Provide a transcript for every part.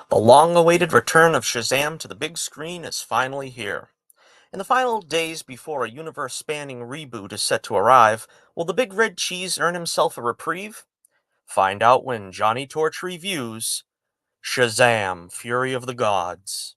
The long-awaited return of Shazam to the big screen is finally here. In the final days before a universe-spanning reboot is set to arrive, will the big red cheese earn himself a reprieve? Find out when Johnnie Torch reviews Shazam! Fury of the Gods.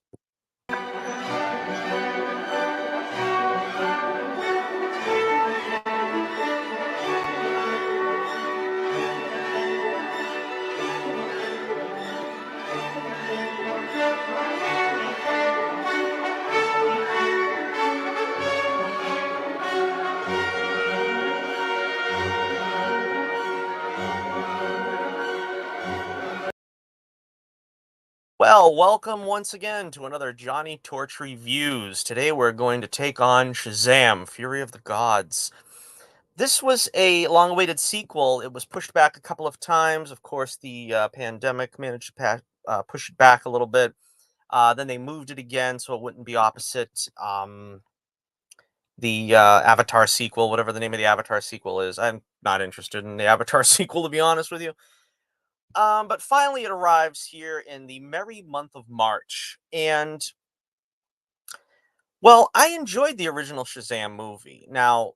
Well, welcome once again to another Johnnie Torch Reviews. Today we're going to take on Shazam! Fury of the Gods. This was a long-awaited sequel. It was pushed back a couple of times. Of course, the pandemic managed to push it back a little bit. Then they moved it again so it wouldn't be opposite the Avatar sequel, whatever the name of the Avatar sequel is. I'm not interested in the Avatar sequel, to be honest with you. But finally, it arrives here in the merry month of March, and well, I enjoyed the original Shazam movie. Now,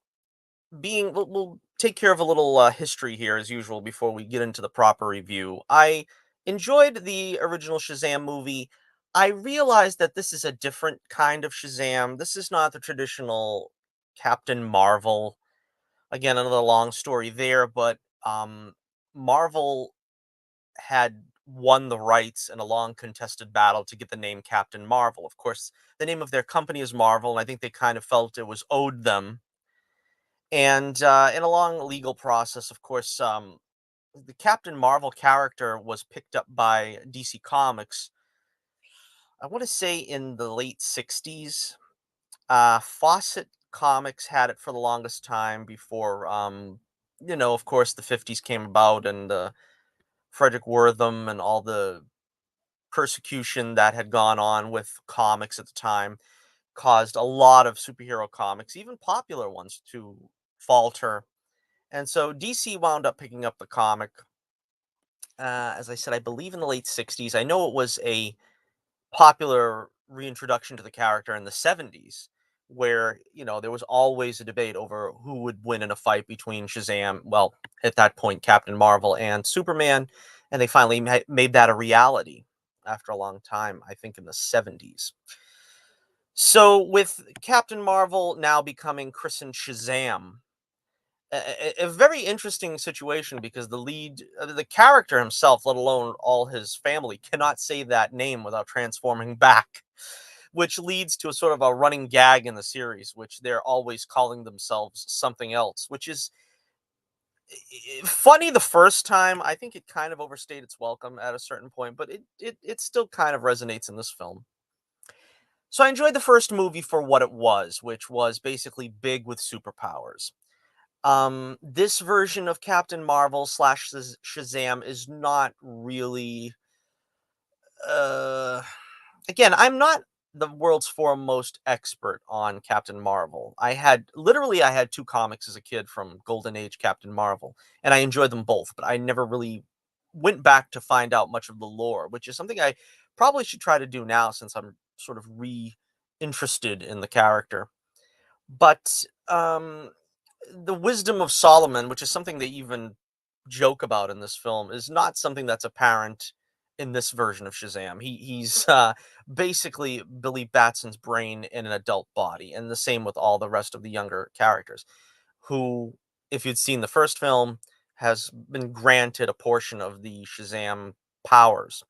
we'll take care of a little history here as usual before we get into the proper review. I enjoyed the original Shazam movie. I realized that this is a different kind of Shazam. This is not the traditional Captain Marvel. Again, another long story there, but Marvel had won the rights in a long contested battle to get the name Captain Marvel. Of course, the name of their company is Marvel, and I think they kind of felt it was owed them. And in a long legal process, of course, the Captain Marvel character was picked up by DC Comics. I want to say in the late '60s. Fawcett Comics had it for the longest time before, of course, the '50s came about and Frederick Wortham and all the persecution that had gone on with comics at the time caused a lot of superhero comics, even popular ones, to falter. And so DC wound up picking up the comic. As I said, I believe in the late '60s. I know it was a popular reintroduction to the character in the '70s, where, there was always a debate over who would win in a fight between Shazam, well, at that point, Captain Marvel and Superman. And they finally made that a reality after a long time, I think in the '70s. So, with Captain Marvel now becoming christened Shazam, a very interesting situation because the character himself, let alone all his family, cannot say that name without transforming back, which leads to a sort of a running gag in the series, which they're always calling themselves something else, which is funny the first time. I think it kind of overstayed its welcome at a certain point, but it still kind of resonates in this film. So I enjoyed the first movie for what it was, which was basically big with superpowers. This version of Captain Marvel slash Shazam is not really. Uh, Again, I'm not the world's foremost expert on Captain Marvel. I had two comics as a kid from Golden Age Captain Marvel, and I enjoyed them both, but I never really went back to find out much of the lore, which is something I probably should try to do now since I'm sort of re-interested in the character. But the wisdom of Solomon, which is something they even joke about in this film, is not something that's apparent in this version of Shazam. He's basically Billy Batson's brain in an adult body, and the same with all the rest of the younger characters, who, if you'd seen the first film, has been granted a portion of the Shazam powers.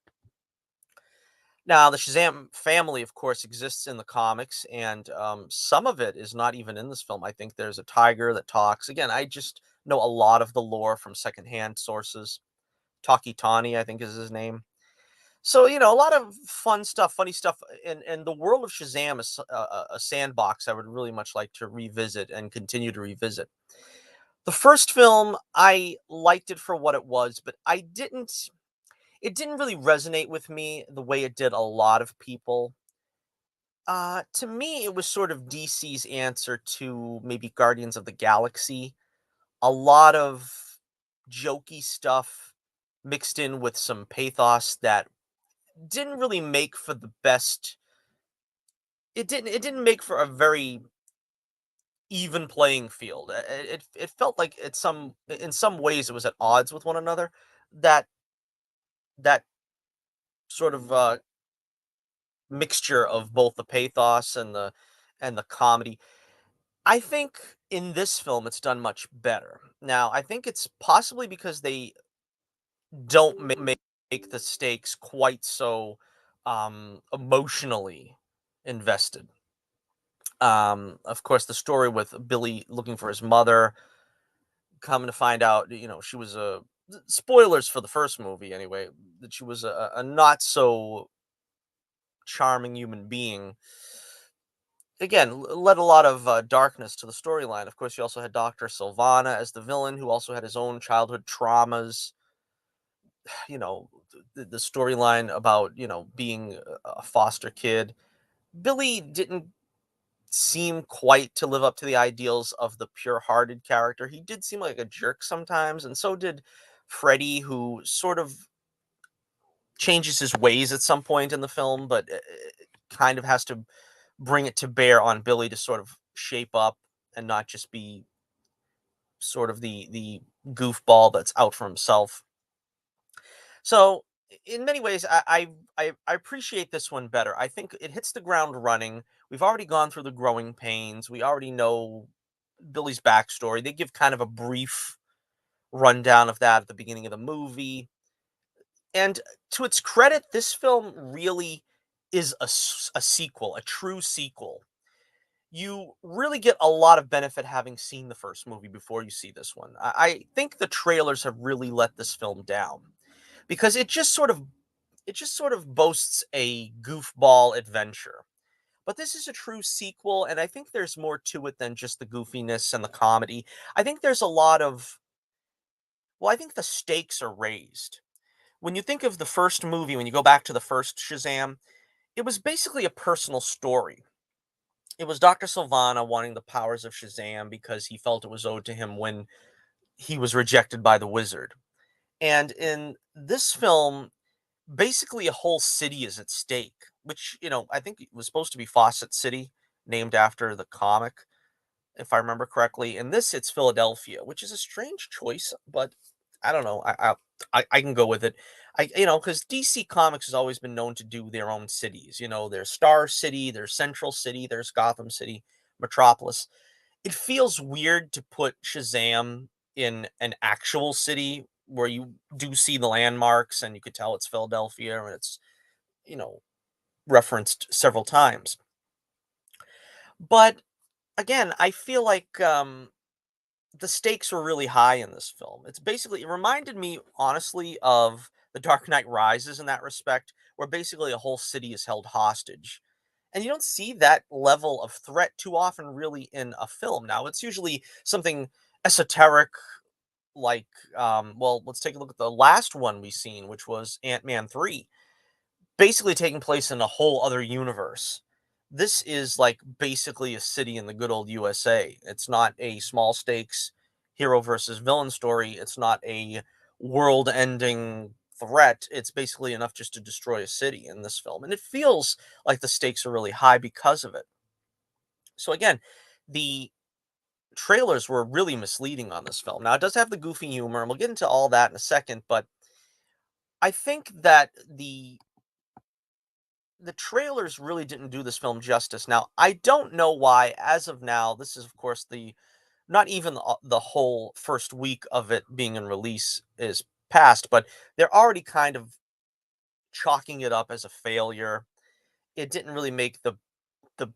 Now, the Shazam family, of course, exists in the comics, and some of it is not even in this film. I think there's a tiger that talks. Again, I just know a lot of the lore from secondhand sources. Taki Tani, I think, is his name. So, a lot of fun stuff, funny stuff, and the world of Shazam is a sandbox I would really much like to revisit and continue to revisit. The first film, I liked it for what it was, but it didn't really resonate with me the way it did a lot of people. To me, it was sort of DC's answer to maybe Guardians of the Galaxy. A lot of jokey stuff mixed in with some pathos that didn't really make for the best. It didn't make for a very even playing field. It felt like in some ways it was at odds with one another. That that sort of mixture of both the pathos and the comedy. I think in this film it's done much better. Now, I think it's possibly because they don't make the stakes quite so emotionally invested. Of course, the story with Billy looking for his mother, coming to find out, she was a spoilers for the first movie anyway, that she was a not so charming human being. Again, led a lot of darkness to the storyline. Of course, you also had Dr. Sylvana as the villain, who also had his own childhood traumas. The storyline about being a foster kid. Billy didn't seem quite to live up to the ideals of the pure-hearted character. He did seem like a jerk sometimes, and so did Freddy, who sort of changes his ways at some point in the film, but kind of has to bring it to bear on Billy to sort of shape up and not just be sort of the goofball that's out for himself. So in many ways, I appreciate this one better. I think it hits the ground running. We've already gone through the growing pains. We already know Billy's backstory. They give kind of a brief rundown of that at the beginning of the movie. And to its credit, this film really is a sequel, a true sequel. You really get a lot of benefit having seen the first movie before you see this one. I think the trailers have really let this film down because it just sort of boasts a goofball adventure. But this is a true sequel, and I think there's more to it than just the goofiness and the comedy. I think there's a lot of well, I think the stakes are raised. When you think of the first movie, when you go back to the first Shazam, it was basically a personal story. It was Dr. Sylvana wanting the powers of Shazam because he felt it was owed to him when he was rejected by the wizard. And in this film, basically a whole city is at stake, which, I think it was supposed to be Fawcett City, named after the comic, if I remember correctly. In this, it's Philadelphia, which is a strange choice, but I don't know. I can go with it. Because DC Comics has always been known to do their own cities. There's Star City, there's Central City, there's Gotham City, Metropolis. It feels weird to put Shazam in an actual city where you do see the landmarks and you could tell it's Philadelphia and it's, you know, referenced several times. But again, I feel like the stakes were really high in this film. It reminded me honestly of The Dark Knight Rises in that respect, where basically a whole city is held hostage. And you don't see that level of threat too often really in a film. Now, it's usually something esoteric like well, let's take a look at the last one we seen, which was Ant-Man 3, basically taking place in a whole other universe. This is like basically a city in the good old USA. It's not a small stakes hero versus villain story. It's not a world ending threat. It's basically enough just to destroy a city in this film. And it feels like the stakes are really high because of it. So again, the trailers were really misleading on this film. Now it does have the goofy humor, and we'll get into all that in a second, but I think that the trailers really didn't do this film justice. Now, I don't know why, as of now, this is, of course, the not even the whole first week of it being in release is past, but they're already kind of chalking it up as a failure. It didn't really make the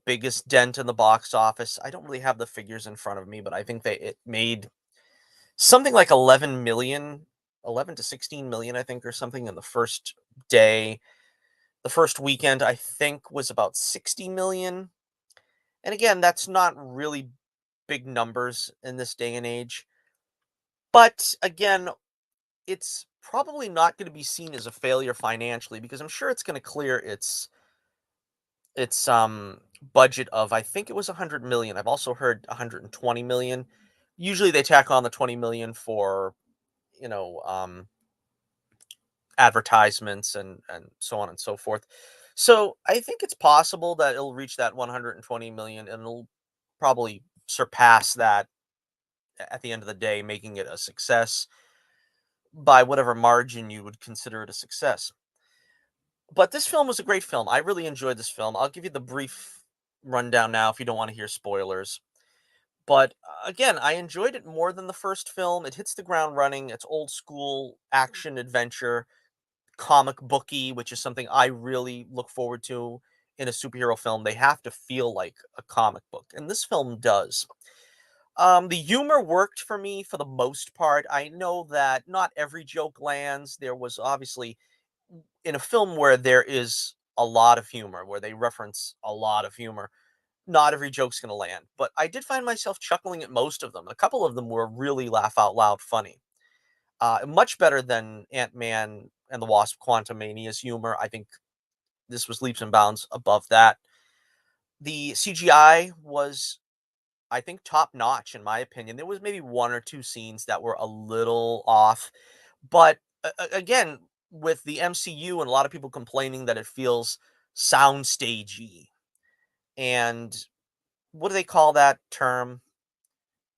biggest dent in the box office. I don't really have the figures in front of me, but I think it made something like 11 million, 11 to 16 million, I think, or something in the first day. The first weekend, I think, was about 60 million. And again, that's not really big numbers in this day and age. But again, it's probably not going to be seen as a failure financially because I'm sure it's going to clear its budget of I think it was 100 million. I've also heard 120 million. Usually they tack on the 20 million for, you know, advertisements and so on and so forth. So I think it's possible that it'll reach that 120 million and it'll probably surpass that at the end of the day, making it a success by whatever margin you would consider it a success. But this film was a great film. I really enjoyed this film. I'll give you the brief rundown now if you don't want to hear spoilers. But again, I enjoyed it more than the first film. It hits the ground running. It's old school action adventure, comic booky, which is something I really look forward to in a superhero film. They have to feel like a comic book, and this film does. The humor worked for me for the most part. I know that not every joke lands. There was obviously in a film where there is a lot of humor, where they reference a lot of humor, not every joke's going to land. But I did find myself chuckling at most of them. A couple of them were really laugh out loud funny. Much better than Ant Man and the Wasp: Quantumania's humor. I think this was leaps and bounds above that. The CGI was, I think, top notch in my opinion. There was maybe one or two scenes that were a little off, but again, with the MCU and a lot of people complaining that it feels soundstagey, and what do they call that term?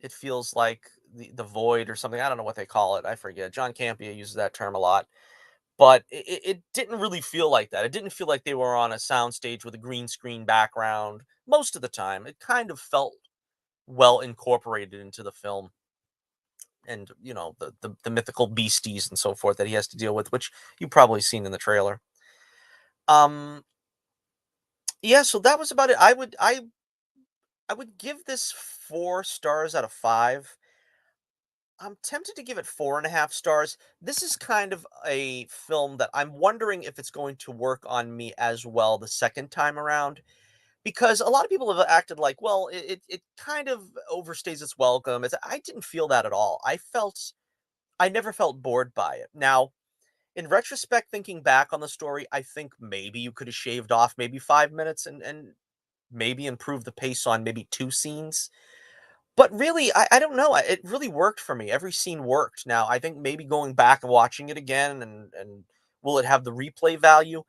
It feels like the void or something. I don't know what they call it. I forget. John Campea uses that term a lot, but it didn't really feel like that. It didn't feel like they were on a soundstage with a green screen background most of the time. It kind of felt well incorporated into the film, and the mythical beasties and so forth that he has to deal with, which you've probably seen in the trailer. Um, yeah, so that was about it. I would give this 4 stars out of 5. I'm tempted to give it 4.5 stars. This is kind of a film that I'm wondering if it's going to work on me as well the second time around, because a lot of people have acted like, well, it kind of overstays its welcome. I didn't feel that at all. I never felt bored by it. Now, in retrospect, thinking back on the story, I think maybe you could have shaved off maybe 5 minutes and maybe improved the pace on maybe two scenes. But really, I don't know. It really worked for me. Every scene worked. Now, I think maybe going back and watching it again and will it have the replay value?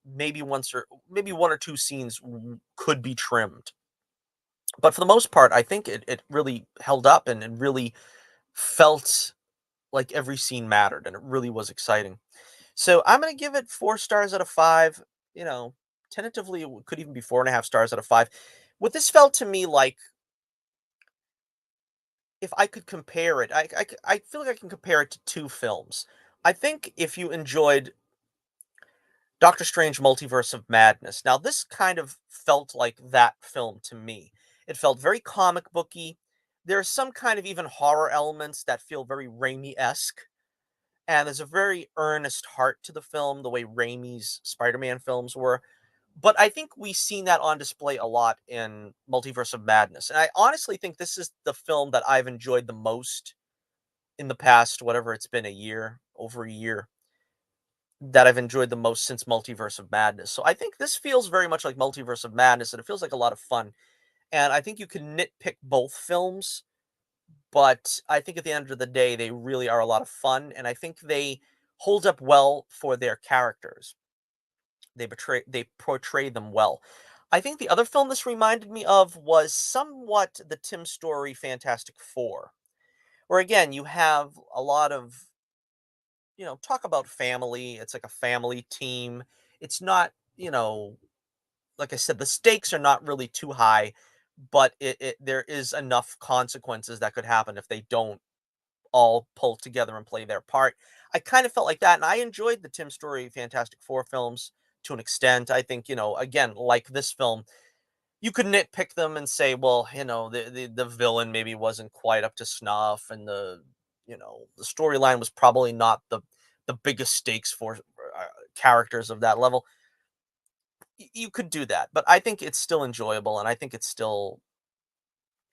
Maybe once or maybe one or two scenes could be trimmed. But for the most part, I think it really held up and really felt like every scene mattered and it really was exciting. So I'm gonna give it 4 stars out of 5. You know, tentatively it could even be 4.5 stars out of 5. What this felt to me like, if I could compare it, I feel like I can compare it to two films. I think if you enjoyed Doctor Strange: Multiverse of Madness, now this kind of felt like that film to me. It felt very comic booky. There's some kind of even horror elements that feel very Raimi-esque. And there's a very earnest heart to the film, the way Raimi's Spider-Man films were. But I think we've seen that on display a lot in Multiverse of Madness. And I honestly think this is the film that I've enjoyed the most in the past, whatever it's been, a year, over a year, that I've enjoyed the most since Multiverse of Madness. So I think this feels very much like Multiverse of Madness, and it feels like a lot of fun. And I think you can nitpick both films, but I think at the end of the day, they really are a lot of fun, and I think they hold up well for their characters. They portray them well. I think the other film this reminded me of was somewhat the Tim Story Fantastic Four, where again you have a lot of, talk about family. It's like a family team. It's not, like I said, the stakes are not really too high, but there is enough consequences that could happen if they don't all pull together and play their part. I kind of felt like that, and I enjoyed the Tim Story Fantastic Four films to an extent. I think, again, like this film, you could nitpick them and say, well, the villain maybe wasn't quite up to snuff, and the storyline was probably not the biggest stakes for characters of that level. You could do that, but I think it's still enjoyable, and I think it's still,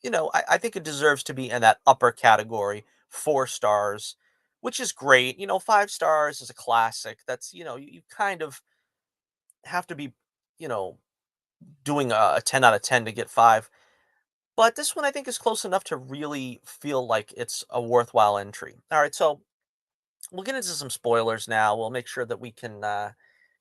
I think it deserves to be in that upper category, 4 stars, which is great. 5 stars is a classic. That's, you kind of have to be, you know, doing a 10 out of 10 to get 5. But this one I think is close enough to really feel like it's a worthwhile entry. All right, so we'll get into some spoilers now. We'll make sure that we can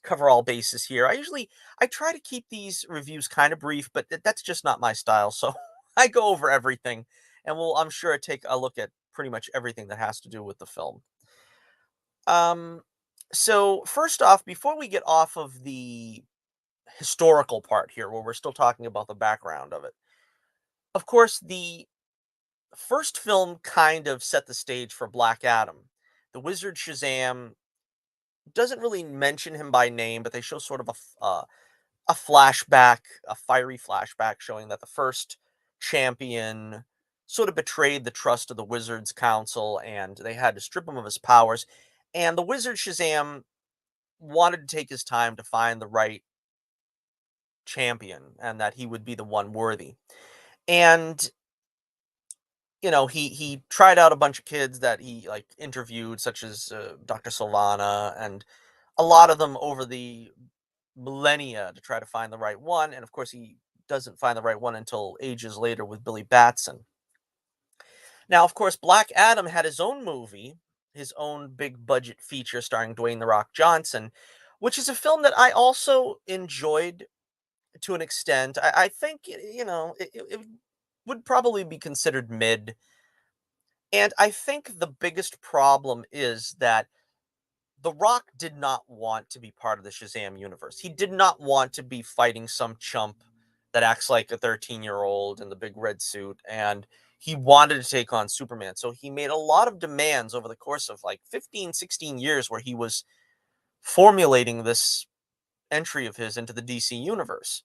cover all bases here. I try to keep these reviews kind of brief, but that's just not my style. So I go over everything, and we'll I'm sure take a look at pretty much everything that has to do with the film. Um, so first off, before we get off of the historical part here, where we're still talking about the background of it, of course, the first film kind of set the stage for Black Adam. The Wizard Shazam doesn't really mention him by name, but they show sort of a flashback, a fiery flashback showing that the first champion sort of betrayed the trust of the Wizards Council and they had to strip him of his powers. And the Wizard Shazam wanted to take his time to find the right champion and that he would be the one worthy. And he tried out a bunch of kids that he like interviewed, such as Dr. Sylvana, and a lot of them over the millennia to try to find the right one. And of course, he doesn't find the right one until ages later with Billy Batson. Now, of course, Black Adam had his own movie, his own big budget feature starring Dwayne The Rock Johnson, which is a film that I also enjoyed to an extent. I think, it would probably be considered mid. And I think the biggest problem is that The Rock did not want to be part of the Shazam universe. He did not want to be fighting some chump that acts like a 13-year-old in the big red suit, and he wanted to take on Superman. So he made a lot of demands over the course of like 15, 16 years where he was formulating this entry of his into the DC universe.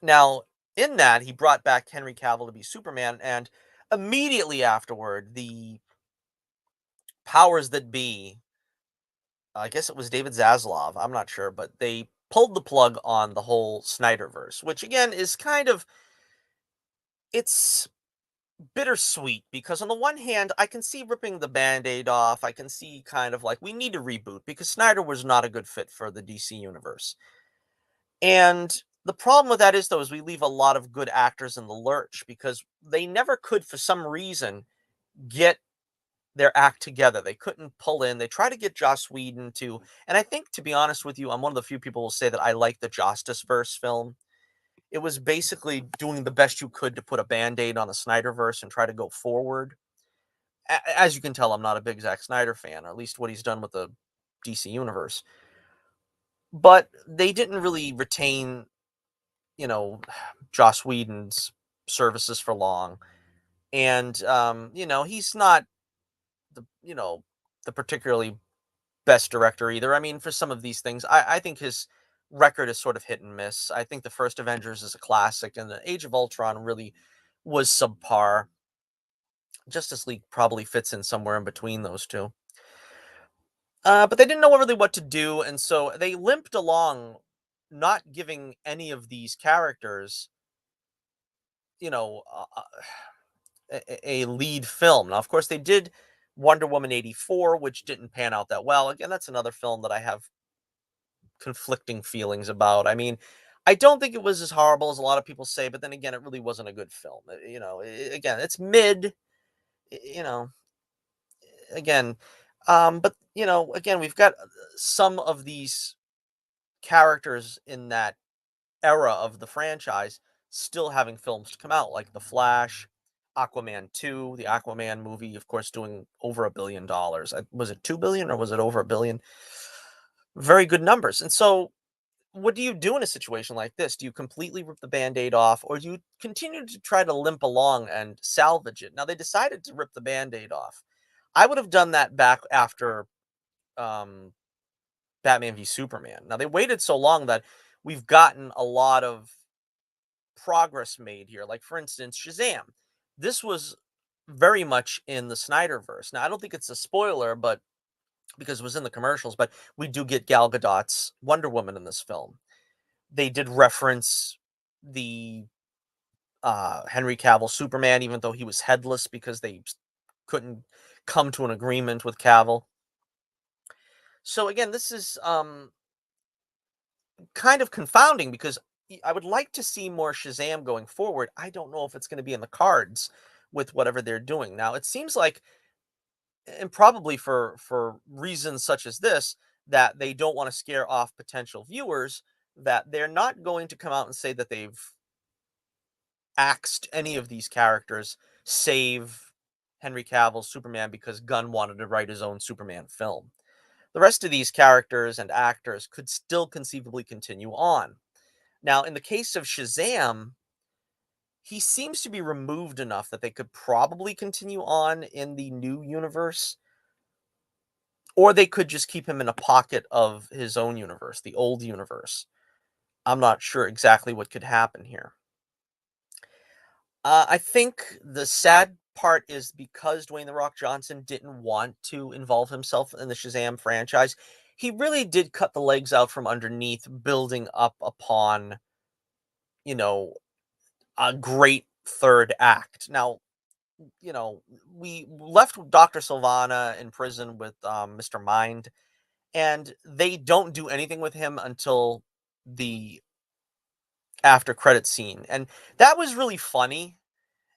Now, in that, he brought back Henry Cavill to be Superman, and immediately afterward, the powers that be, I guess it was David Zaslav, I'm not sure, but they pulled the plug on the whole Snyderverse, which again is kind of it's bittersweet because on the one hand, I can see ripping the band-aid off. I can see kind of like we need to reboot because Snyder was not a good fit for the DC universe. And the problem with that is though is we leave a lot of good actors in the lurch because they never could for some reason get their act together. They couldn't pull in. They tried to get Joss Whedon to, and I think to be honest with you, I'm one of the few people who will say that I like the Justiceverse film. It was basically doing the best you could to put a band-aid on the Snyderverse and try to go forward. As you can tell, I'm not a big Zack Snyder fan, or at least what he's done with the DC universe. But they didn't really retain, you know, Joss Whedon's services for long. And he's not the the particularly best director either. I mean, for some of these things, I think his record is sort of hit and miss. I think the first Avengers is a classic, and the Age of Ultron really was subpar. Justice League probably fits in somewhere in between those two. But they didn't know really what to do, and so they limped along, not giving any of these characters, you know, a lead film. Now, of course, they did Wonder Woman 84, which didn't pan out that well. Again, that's another film that I have conflicting feelings about. I mean, I don't think it was as horrible as a lot of people say, but then again, it really wasn't a good film. Again, it's mid. You know, again, but again, we've got some of these characters in that era of the franchise still having films to come out, like The Flash, Aquaman 2, the Aquaman movie, of course, doing over $1 billion. Was it 2 billion or was it over $1 billion? Very good numbers. And so what do you do in a situation like this? Do you completely rip the band-aid off or do you continue to try to limp along and salvage it? Now they decided to rip the band-aid off. I would have done that back after um, Batman v Superman. Now they waited so long that we've gotten a lot of progress made here. Like for instance, Shazam. This was very much in the Snyderverse. Now I don't think it's a spoiler, but because it was in the commercials, but we do get Gal Gadot's Wonder Woman in this film. They did reference the Henry Cavill Superman, even though he was headless because they couldn't come to an agreement with Cavill. So again, this is kind of confounding because I would like to see more Shazam going forward. I don't know if it's going to be in the cards with whatever they're doing now. It seems like and probably for reasons such as this, that they don't want to scare off potential viewers, that they're not going to come out and say that they've axed any of these characters, save Henry Cavill's Superman, because Gunn wanted to write his own Superman film. The rest of these characters and actors could still conceivably continue on. Now, in the case of Shazam, he seems to be removed enough that they could probably continue on in the new universe, or they could just keep him in a pocket of his own universe, the old universe. I'm not sure exactly what could happen here. I think the sad part is because Dwayne The Rock Johnson didn't want to involve himself in the Shazam franchise, he really did cut the legs out from underneath, building up upon, you know, a great third act. Now, we left Dr. Sylvana in prison with Mr. Mind, and they don't do anything with him until the after credit scene. And that was really funny.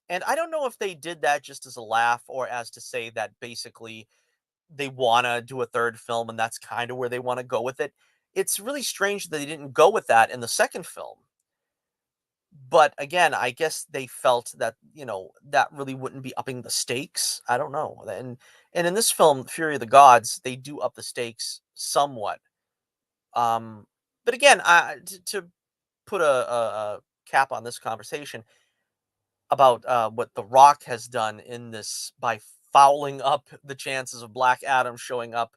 And I don't know if they did that just as a laugh or as to say that basically they want to do a third film and that's kind of where they want to go with it. It's really strange that they didn't go with that in the second film. But again, I guess they felt that, that really wouldn't be upping the stakes. I don't know. And in this film, Fury of the Gods, they do up the stakes somewhat. Um but again, to put a cap on this conversation about what The Rock has done in this by fouling up the chances of Black Adam showing up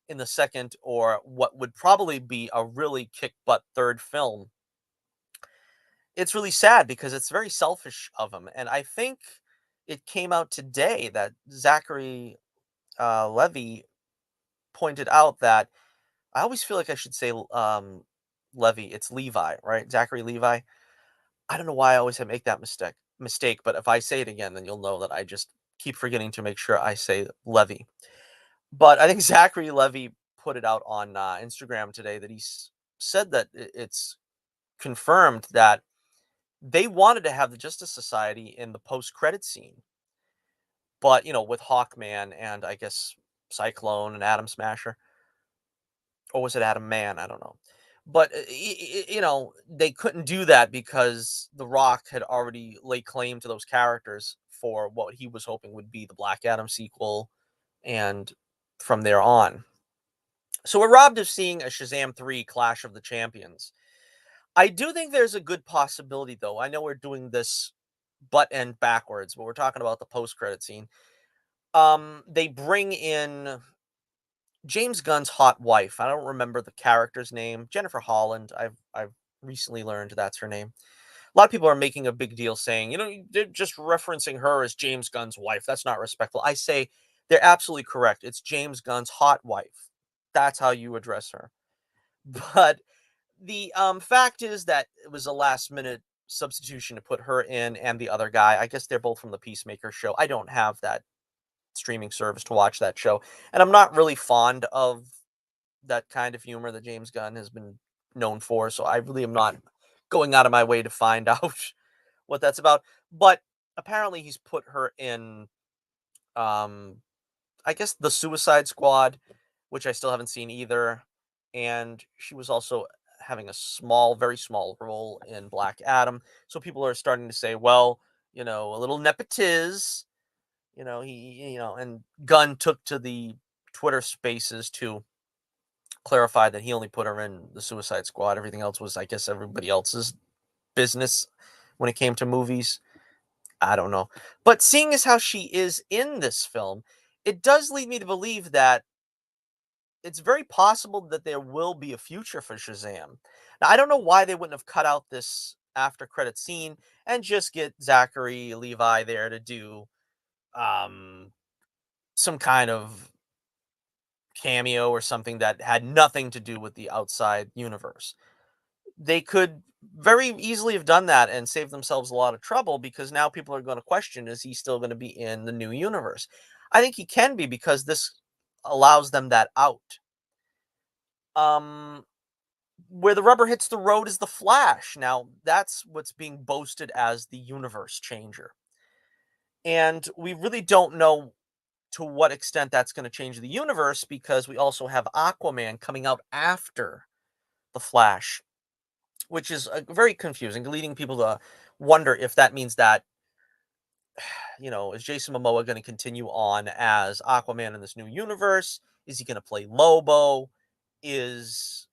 in the second, or what would probably be a really kick butt third film. It's really sad because it's very selfish of him. And I think it came out today that Zachary Levy pointed out that I always feel like I should say Levy. It's Levi, right? Zachary Levi. I don't know why I always make that mistake, but if I say it again, then you'll know that I just keep forgetting to make sure I say Levy. But I think Zachary Levy put it out on Instagram today that said that it's confirmed that they wanted to have the Justice Society in the post-credit scene, but with Hawkman and I guess Cyclone and Atom Smasher, or was it Adam Man? I don't know. But they couldn't do that because The Rock had already laid claim to those characters for what he was hoping would be the Black Adam sequel, and from there on. So we're robbed of seeing a Shazam 3 Clash of the Champions. I do think there's a good possibility, though. I know we're doing this butt end backwards, but we're talking about the post credit scene. They bring in James Gunn's hot wife. I don't remember the character's name. Jennifer Holland. I've recently learned that's her name. A lot of people are making a big deal saying, they're just referencing her as James Gunn's wife. That's not respectful. I say they're absolutely correct. It's James Gunn's hot wife. That's how you address her. But the fact is that it was a last minute substitution to put her in and the other guy. I guess they're both from the Peacemaker show. I don't have that streaming service to watch that show, and I'm not really fond of that kind of humor that James Gunn has been known for, so I really am not going out of my way to find out what that's about. But apparently he's put her in um I guess the Suicide Squad, which I still haven't seen either, and she was also having a small, very small role in Black Adam. So people are starting to say, well, a little nepotiz, and Gunn took to the Twitter spaces to clarify that he only put her in the Suicide Squad. Everything else was, I guess, everybody else's business when it came to movies. I don't know. But seeing as how she is in this film, it does lead me to believe that it's very possible that there will be a future for Shazam. Now, I don't know why they wouldn't have cut out this after credit scene and just get Zachary Levi there to do um, some kind of cameo or something that had nothing to do with the outside universe. They could very easily have done that and saved themselves a lot of trouble, because now people are going to question, is he still going to be in the new universe? I think he can be, because this allows them that out. Um where the rubber hits the road is the Flash. Now, that's what's being boasted as the universe changer. And we really don't know to what extent that's going to change the universe, because we also have Aquaman coming out after the Flash, which is very confusing, leading people to wonder if that means that, is Jason Momoa going to continue on as Aquaman in this new universe? Is he going to play Lobo? Is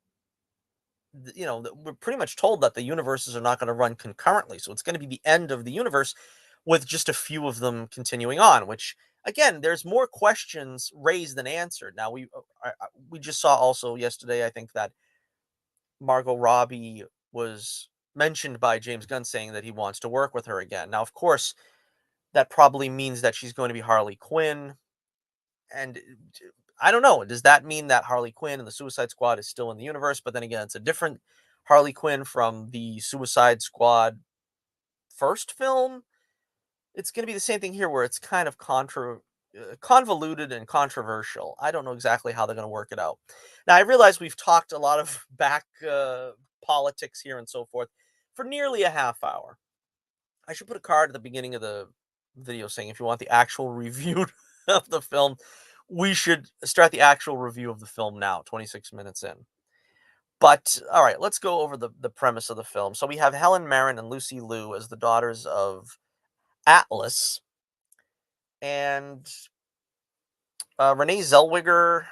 we're pretty much told that the universes are not going to run concurrently, so it's going to be the end of the universe with just a few of them continuing on. Which, again, there's more questions raised than answered. Now we just saw also yesterday, I think, that Margot Robbie was mentioned by James Gunn saying that he wants to work with her again. Now, of course, that probably means that she's going to be Harley Quinn, and I don't know. Does that mean that Harley Quinn and the Suicide Squad is still in the universe? But then again, it's a different Harley Quinn from the Suicide Squad first film. It's going to be the same thing here, where it's kind of convoluted and controversial. I don't know exactly how they're going to work it out. Now, I realize we've talked a lot of back politics here and so forth for nearly a half hour. I should put a card at the beginning of the video saying if you want the actual review of the film, we should start the actual review of the film now, 26 minutes in. But all right, let's go over the premise of the film. So we have Helen Mirren and Lucy Liu as the daughters of Atlas, and Renee Zellweger,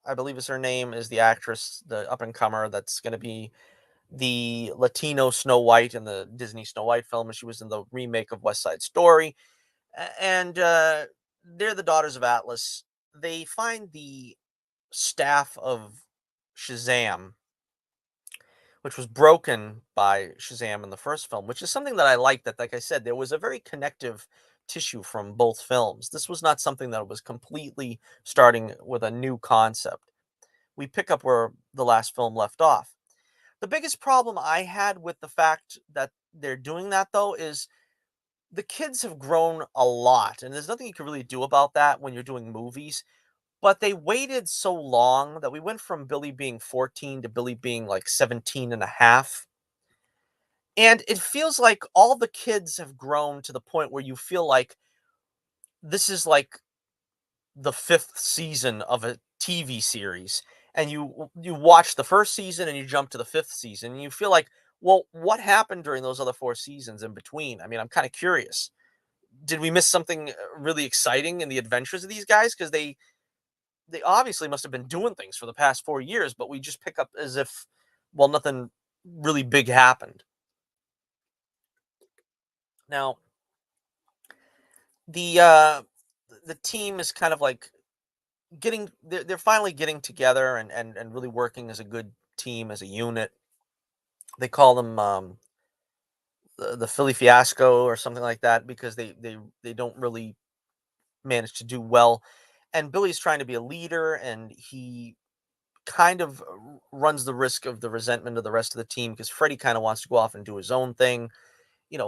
I believe is her name, is the actress, the up and comer that's going to be the Latino Snow White in the Disney Snow White film, and she was in the remake of West Side Story. And they're the daughters of Atlas. They find the staff of Shazam, which was broken by Shazam in the first film, which is something that I like. That, like I said, there was a very connective tissue from both films. This was not something that was completely starting with a new concept. We pick up where the last film left off. The biggest problem I had with the fact that they're doing that, though, is the kids have grown a lot, and there's nothing you can really do about that when you're doing movies. But they waited so long that we went from Billy being 14 to Billy being like 17 and a half. And it feels like all the kids have grown to the point where you feel like this is like the fifth season of a TV series. And you watch the first season and you jump to the fifth season and you feel like, well, what happened during those other four seasons in between? I mean, I'm kind of curious. Did we miss something really exciting in the adventures of these guys? Because they obviously must have been doing things for the past 4 years, but we just pick up as if, well, nothing really big happened. Now, the team is kind of like they're finally getting together and really working as a good team, as a unit. They call them the Philly Fiasco or something like that, because they don't really manage to do well. And Billy's trying to be a leader, and he kind of runs the risk of the resentment of the rest of the team, because Freddie kind of wants to go off and do his own thing,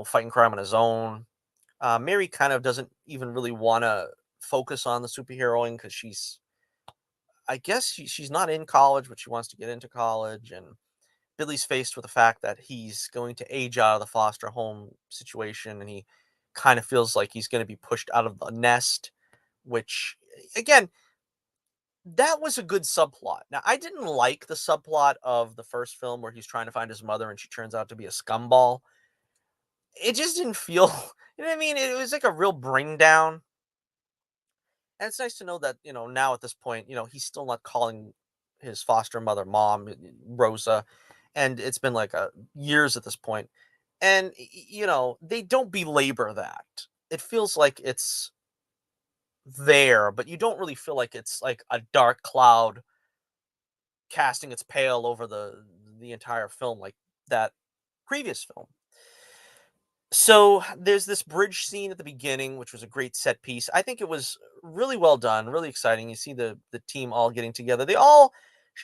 fighting crime on his own. Mary kind of doesn't even really want to focus on the superheroing, because I guess she's not in college, but she wants to get into college. And Billy's faced with the fact that he's going to age out of the foster home situation, and he kind of feels like he's going to be pushed out of the nest, which, again, that was a good subplot. Now, I didn't like the subplot of the first film where he's trying to find his mother and she turns out to be a scumball. It just didn't feel, you know what I mean? It was like a real bring down. And it's nice to know that, now at this point, he's still not calling his foster mother mom, Rosa. And it's been like years at this point. And, they don't belabor that. It feels like it's there, but you don't really feel like it's like a dark cloud casting its pale over the entire film like that previous film. So there's this bridge scene at the beginning, which was a great set piece. I think it was really well done, really exciting. You see the team all getting together. They all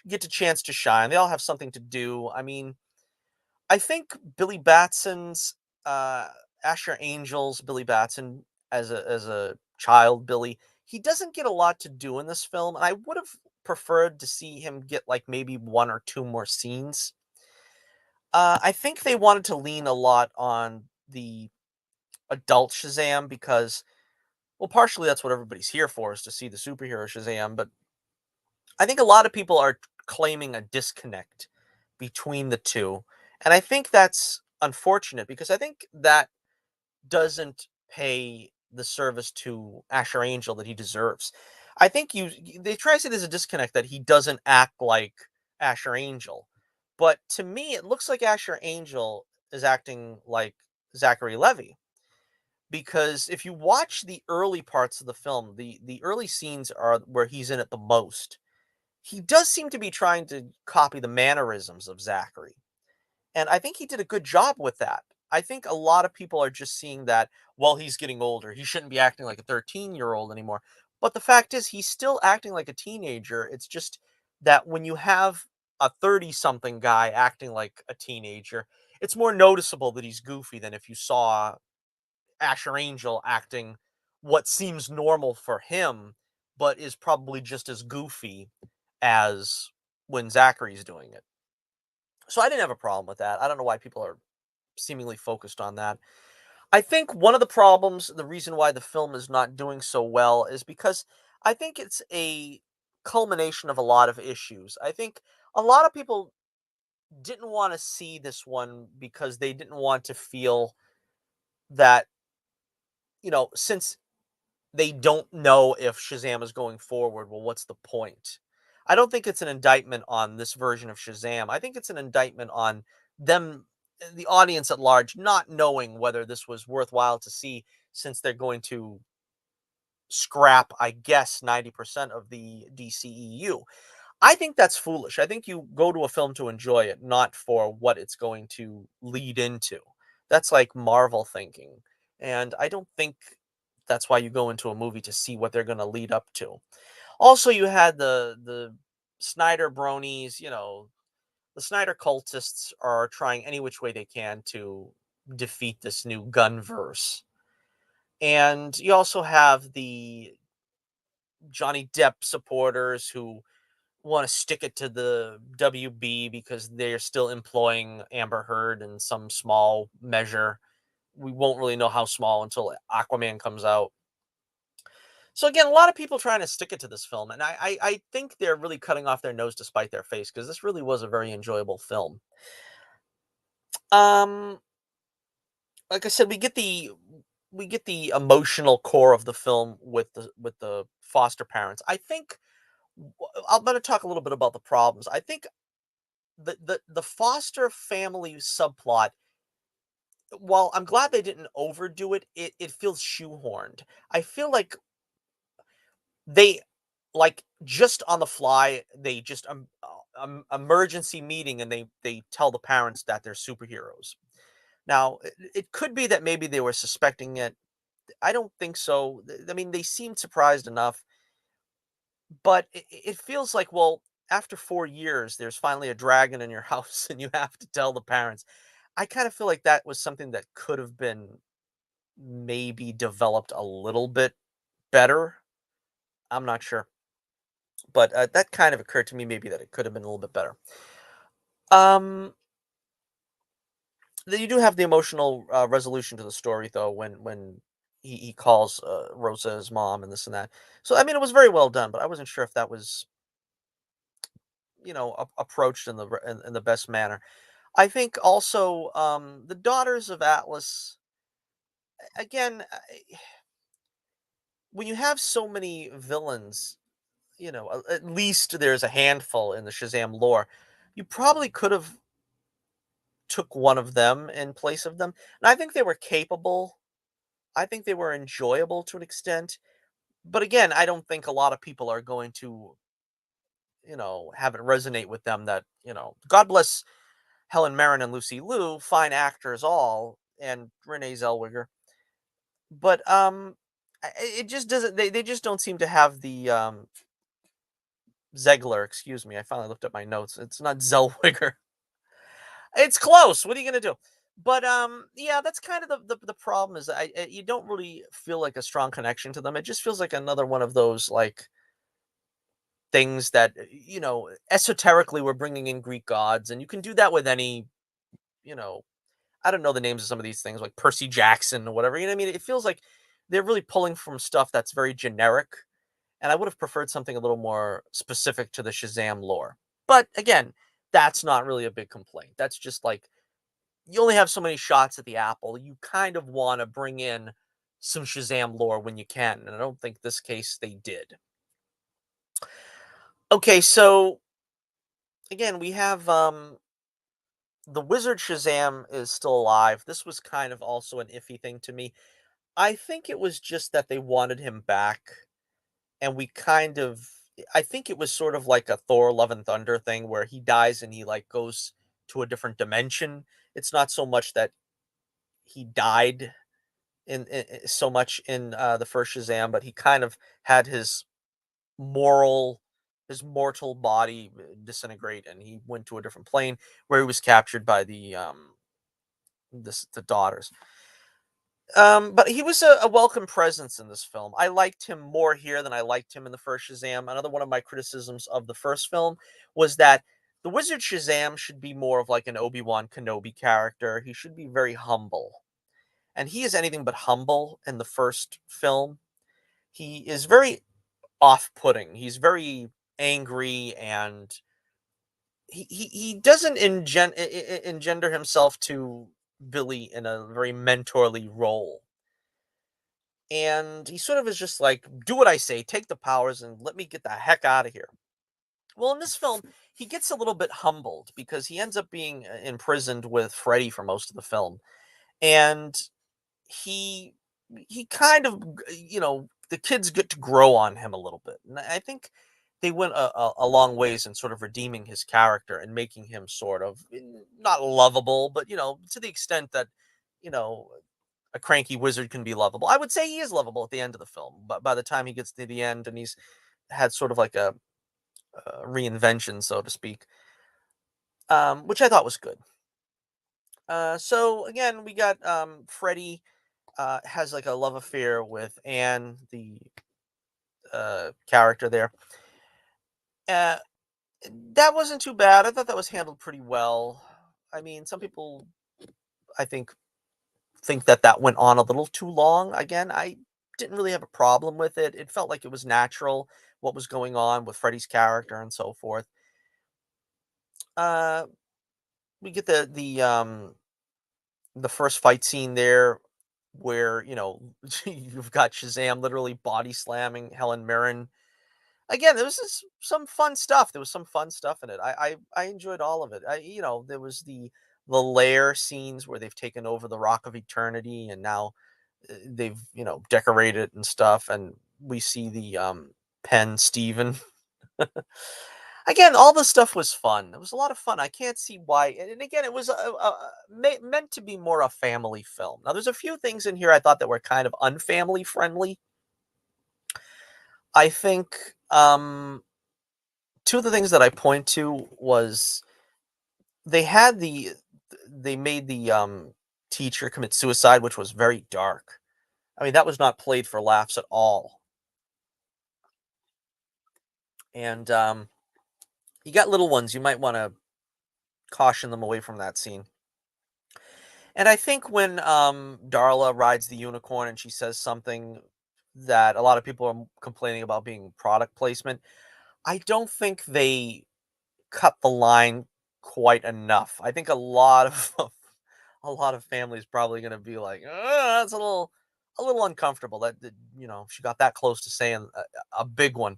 get a chance to shine. They all have something to do. I mean, I think Billy Batson's Asher Angel's Billy Batson as a child Billy, he doesn't get a lot to do in this film, and I would have preferred to see him get like maybe one or two more scenes. I think they wanted to lean a lot on the adult Shazam, because Well, partially that's what everybody's here for, is to see the superhero Shazam, but I think a lot of people are claiming a disconnect between the two. And I think that's unfortunate because I think that doesn't pay the service to Asher Angel that he deserves. I think they try to say there's a disconnect that he doesn't act like Asher Angel. But to me, it looks like Asher Angel is acting like Zachary Levy. Because if you watch the early parts of the film, the early scenes are where he's in it the most. He does seem to be trying to copy the mannerisms of Zachary. And I think he did a good job with that. I think a lot of people are just seeing that, well, he's getting older. He shouldn't be acting like a 13-year-old anymore. But the fact is, he's still acting like a teenager. It's just that when you have a 30 something guy acting like a teenager, it's more noticeable that he's goofy than if you saw Asher Angel acting what seems normal for him, but is probably just as goofy as when Zachary's doing it. So I didn't have a problem with that. I don't know why people are seemingly focused on that. I think one of the problems, the reason why the film is not doing so well is because I think it's a culmination of a lot of issues. I think a lot of people didn't want to see this one because they didn't want to feel that, since they don't know if Shazam is going forward, well, what's the point? I don't think it's an indictment on this version of Shazam. I think it's an indictment on them, the audience at large, not knowing whether this was worthwhile to see, since they're going to scrap, I guess, 90% of the DCEU. I think that's foolish. I think you go to a film to enjoy it, not for what it's going to lead into. That's like Marvel thinking. And I don't think that's why you go into a movie, to see what they're going to lead up to. Also, you had the Snyder bronies, the Snyder cultists are trying any which way they can to defeat this new gun verse. And you also have the Johnny Depp supporters who want to stick it to the WB because they're still employing Amber Heard in some small measure. We won't really know how small until Aquaman comes out. So again, a lot of people trying to stick it to this film, and I think they're really cutting off their nose to spite their face, because this really was a very enjoyable film. Um, like I said, we get the emotional core of the film with the foster parents. I think I'm going to talk a little bit about the problems. I think the foster family subplot, while I'm glad they didn't overdo it, it feels shoehorned. I feel like they, like, just on the fly, they just emergency meeting, and they tell the parents that they're superheroes. Now, it could be that maybe they were suspecting it. I don't think so. I mean, they seemed surprised enough, but it feels like, well, after 4 years, there's finally a dragon in your house, and you have to tell the parents. I kind of feel like that was something that could have been maybe developed a little bit better. I'm not sure, but that kind of occurred to me, maybe that it could have been a little bit better. Um, you do have the emotional resolution to the story, though, when he calls Rosa his mom and this and that. So I mean, it was very well done, but I wasn't sure if that was, approached in the best manner. I think also, the Daughters of Atlas, again, when you have so many villains, at least there's a handful in the Shazam lore. You probably could have took one of them in place of them. And I think they were capable. I think they were enjoyable to an extent. But again, I don't think a lot of people are going to, have it resonate with them that, God bless Helen Mirren and Lucy Liu, fine actors all, and Renee Zellweger. But it just doesn't, they just don't seem to have the Zegler, excuse me. I finally looked up my notes. It's not Zellweger. It's close. What are you gonna do? But yeah, that's kind of the problem, is you don't really feel like a strong connection to them. It just feels like another one of those, like, things that, esoterically we're bringing in Greek gods, and you can do that with any, you know, I don't know the names of some of these things, like Percy Jackson or whatever. You know what I mean? It feels like they're really pulling from stuff that's very generic, and I would have preferred something a little more specific to the Shazam lore. But again, that's not really a big complaint. That's just like you only have so many shots at the apple. You kind of want to bring in some Shazam lore when you can, and I don't think this case they did. Okay, so again, we have the wizard Shazam is still alive. This was kind of also an iffy thing to me. I think it was just that they wanted him back, and we kind of I think it was sort of like a Thor Love and Thunder thing where he dies and he like goes to a different dimension. It's not so much that he died so much in the first Shazam, but he kind of had moral his mortal body disintegrate, and he went to a different plane where he was captured by the daughters. But he was a welcome presence in this film. I liked him more here than I liked him in the first Shazam. Another one of my criticisms of the first film was that the Wizard Shazam should be more of like an Obi-Wan Kenobi character. He should be very humble. And he is anything but humble in the first film. He is very off-putting. He's very angry, and he doesn't engender himself to Billy in a very mentorly role. And he sort of is just like, do what I say, take the powers, and let me get the heck out of here. Well, in this film, he gets a little bit humbled because he ends up being imprisoned with Freddy for most of the film. And he he kind of the kids get to grow on him a little bit, and I think they went a long ways in sort of redeeming his character and making him sort of not lovable, but to the extent that you know a cranky wizard can be lovable. I would say he is lovable at the end of the film, but by the time he gets to the end and he's had sort of like a reinvention, so to speak, which I thought was good. So again, we got Freddy has like a love affair with Anne, the character there. Uh, that wasn't too bad. I thought that was handled pretty well. I mean, some people, I think that that went on a little too long. Again, I didn't really have a problem with it. It felt like it was natural what was going on with Freddy's character and so forth. Uh, we get the first fight scene there where you've got Shazam literally body slamming Helen Mirren. Again, there was some fun stuff. There was some fun stuff in it. I enjoyed all of it. There was the lair scenes where they've taken over the Rock of Eternity, and now they've decorated and stuff, and we see the Penn Steven. Again, all the stuff was fun. It was a lot of fun. I can't see why. And again, it was meant to be more a family film. Now, there's a few things in here I thought that were kind of unfamily friendly. I think two of the things that I point to was they had they made the teacher commit suicide, which was very dark. I mean, that was not played for laughs at all. And you got little ones, you might want to caution them away from that scene. And I think when Darla rides the unicorn and she says something that a lot of people are complaining about being product placement, I don't think they cut the line quite enough. I think a lot of a lot of families probably going to be like, that's a little uncomfortable that she got that close to saying a big one.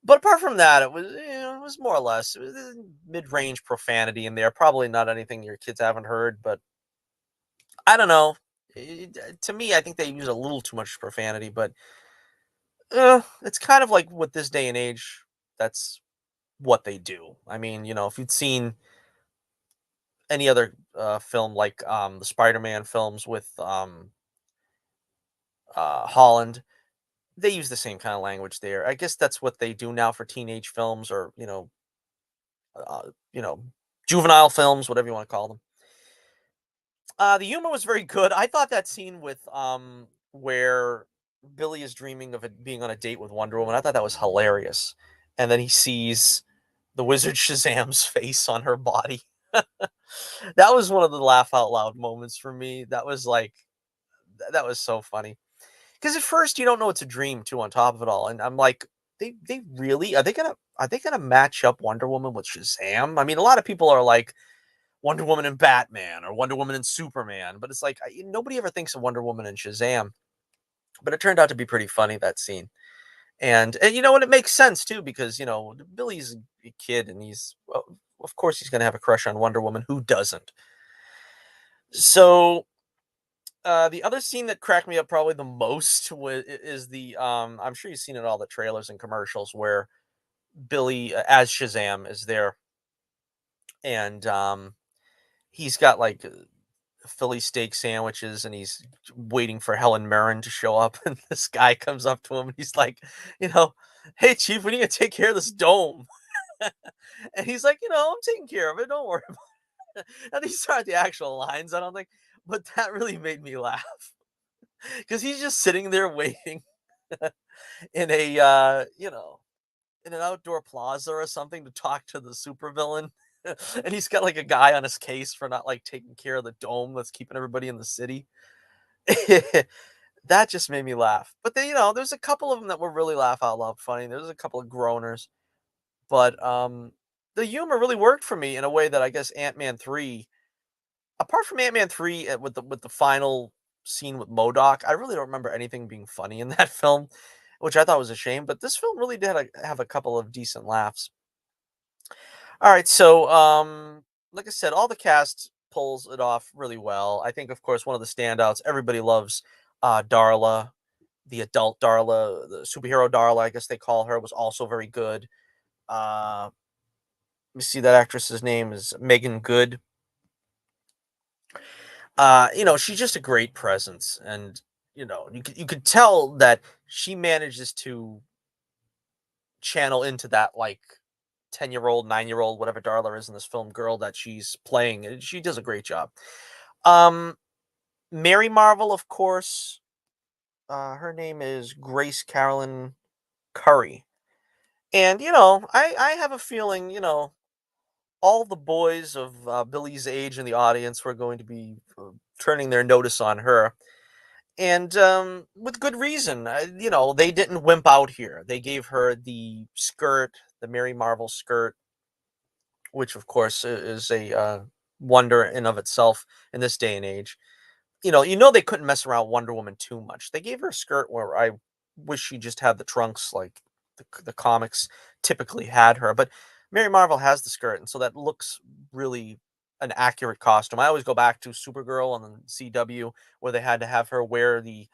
But apart from that, it was more or less it was mid-range profanity in there. Probably not anything your kids haven't heard, but I don't know. To me, I think they use a little too much profanity, but it's kind of like with this day and age, that's what they do. I mean, if you'd seen any other film like the Spider-Man films with Holland, they use the same kind of language there. I guess that's what they do now for teenage films, or uh, you know, juvenile films, whatever you want to call them. The humor was very good. I thought that scene with where Billy is dreaming of it being on a date with Wonder Woman, I thought that was hilarious. And then he sees the wizard Shazam's face on her body. That was one of the laugh out loud moments for me. That was like that was so funny. Because at first you don't know it's a dream too on top of it all, and I'm like, they really are they gonna match up Wonder Woman with Shazam? I mean, a lot of people are like Wonder Woman and Batman or Wonder Woman and Superman, but it's like nobody ever thinks of Wonder Woman and Shazam. But it turned out to be pretty funny, that scene. And you know what? It makes sense too because Billy's a kid and he's well, of course he's gonna have a crush on Wonder Woman. Who doesn't? So the other scene that cracked me up probably the most is the I'm sure you've seen it in all the trailers and commercials where Billy as Shazam is there and he's got like Philly steak sandwiches and he's waiting for Helen Mirren to show up and this guy comes up to him and he's like, you know, "Hey chief, we need to take care of this dome." And he's like, "I'm taking care of it. Don't worry about it." And these aren't the actual lines, I don't think, but that really made me laugh because he's just sitting there waiting in a in an outdoor plaza or something to talk to the supervillain. And he's got like a guy on his case for not like taking care of the dome that's keeping everybody in the city. That just made me laugh. But then, there's a couple of them that were really laugh out loud funny. There's a couple of groaners, but the humor really worked for me in a way that I guess Ant-Man 3, apart from Ant-Man 3 with the final scene with Modoc, I really don't remember anything being funny in that film, which I thought was a shame, but this film really did have a couple of decent laughs. All right, so like I said, all the cast pulls it off really well. I think, of course, one of the standouts everybody loves, Darla, the adult Darla, the superhero Darla, I guess they call her, was also very good. Let me see, that actress's name is Megan Good. She's just a great presence, and you could tell that she manages to channel into that like 10-year-old, 9-year-old, whatever Darla is in this film, girl that she's playing. And she does a great job. Um, Mary Marvel, of course, her name is Grace Carolyn Curry. And, I have a feeling, all the boys of Billy's age in the audience were going to be turning their notice on her. And with good reason. They didn't wimp out here. They gave her the skirt, the Mary Marvel skirt, which of course is a wonder in of itself in this day and age. They couldn't mess around Wonder Woman too much. They gave her a skirt where I wish she just had the trunks like the comics typically had her. But Mary Marvel has the skirt, and so that looks really an accurate costume. I always go back to Supergirl on the CW where they had to have her wear the